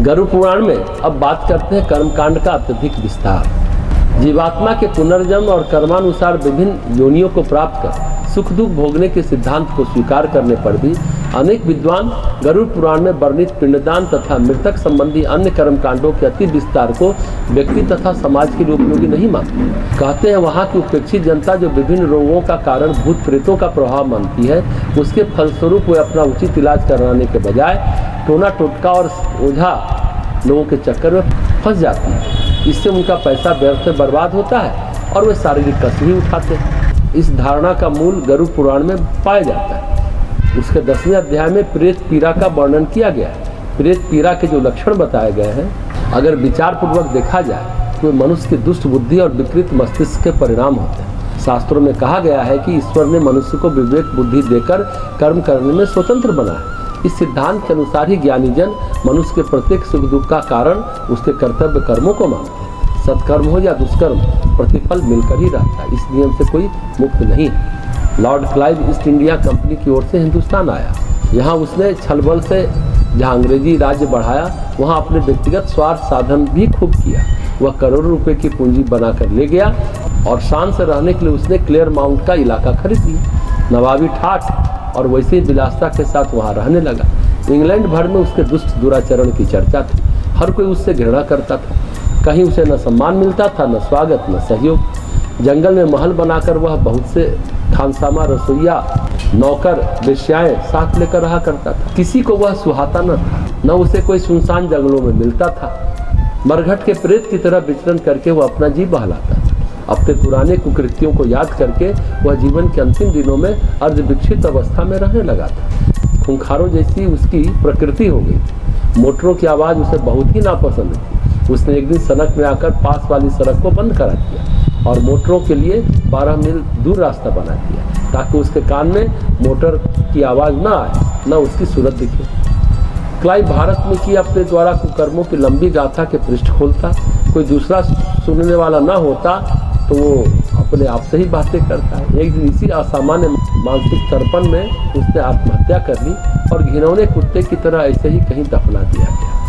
गरुड़ पुराण में अब बात करते हैं कर्मकांड का अत्यधिक विस्तार। जीवात्मा के पुनर्जन्म और कर्मानुसार विभिन्न योनियों को प्राप्त कर सुख दुख भोगने के सिद्धांत को स्वीकार करने पर भी अनेक विद्वान गरुड़ पुराण में वर्णित पिंडदान तथा मृतक संबंधी अन्य कर्मकांडों के अति विस्तार को व्यक्ति तथा समाज के लिए उपयोगी नहीं मानते। कहते हैं वहाँ की उपेक्षित जनता जो विभिन्न रोगों का कारण भूत प्रेतों का प्रभाव मानती है, उसके फलस्वरूप वे अपना उचित इलाज कराने के बजाय टोना टोटका और ओझा लोगों के चक्कर में फंस जाती है। इससे उनका पैसा व्यर्थ में बर्बाद होता है और वे शारीरिक कष्ट भी उठाते हैं। इस धारणा का मूल गरुड़ पुराण में पाया जाता है। उसके 10वें अध्याय में प्रेत पीड़ा का वर्णन किया गया है। प्रेत पीड़ा के जो लक्षण बताए गए हैं, अगर विचार पूर्वक देखा जाए तो मनुष्य की दुष्ट बुद्धि और विकृत मस्तिष्क के परिणाम होते हैं। शास्त्रों में कहा गया है कि ईश्वर ने मनुष्य को विवेक बुद्धि देकर कर्म करने में स्वतंत्र बनाया। इस सिद्धांत के अनुसार ही ज्ञानी जन मनुष्य के प्रत्येक सुख दुख का कारण उसके कर्तव्य कर्मों को मानते हैं। सत्कर्म हो या दुष्कर्म, प्रतिफल मिलकर ही रहता है। इस नियम से कोई मुक्त नहीं है। Lord Clive east India company की ओर से हिंदुस्तान आया। यहाँ उसने छलबल से जहाँ अंग्रेजी राज्य बढ़ाया, वहाँ अपने व्यक्तिगत स्वार्थ साधन भी खूब किया। वह करोड़ों रुपए की पूंजी बनाकर ले गया और शान से रहने के लिए उसने क्लेयर माउंट का इलाका खरीद लिया। नवाबी ठाठ और वैसे ही विलासता के साथ वहाँ रहने लगा। इंग्लैंड भर में उसके दुष्ट दुराचरण की चर्चा थी। हर कोई उससे घृणा करता था। कहीं उसे न सम्मान मिलता था, न स्वागत, न सहयोग। जंगल में महल बनाकर वह बहुत से खानसामा, रसोइया, नौकर, वेश्याएं साथ लेकर रहा करता था। किसी को वह सुहाता न था, न उसे कोई सुनसान जंगलों में मिलता था। मरघट के प्रेत की तरह विचरण करके वह अपना जी बहलाता था। अपने पुराने कुकृत्यों को याद करके वह जीवन के अंतिम दिनों में अर्धविकसित अवस्था में रहने लगा था। खूंखारों जैसी उसकी प्रकृति हो गई। मोटरों की आवाज़ उसे बहुत ही नापसंद थी। उसने एक दिन सड़क में आकर पास वाली सड़क को बंद करा दिया और मोटरों के लिए 12 मील दूर रास्ता बना दिया ताकि उसके कान में मोटर की आवाज़ न आए, न उसकी सूरत दिखे। क्लाइव भारत में की अपने द्वारा कुकर्मों की लंबी गाथा के पृष्ठ खोलता। कोई दूसरा सुनने वाला न होता तो वो अपने आप से ही बातें करता है। एक दिन इसी असामान्य मानसिक तर्पण में उसने आत्महत्या कर ली और घिनौने कुत्ते की तरह ऐसे ही कहीं दफना दिया गया।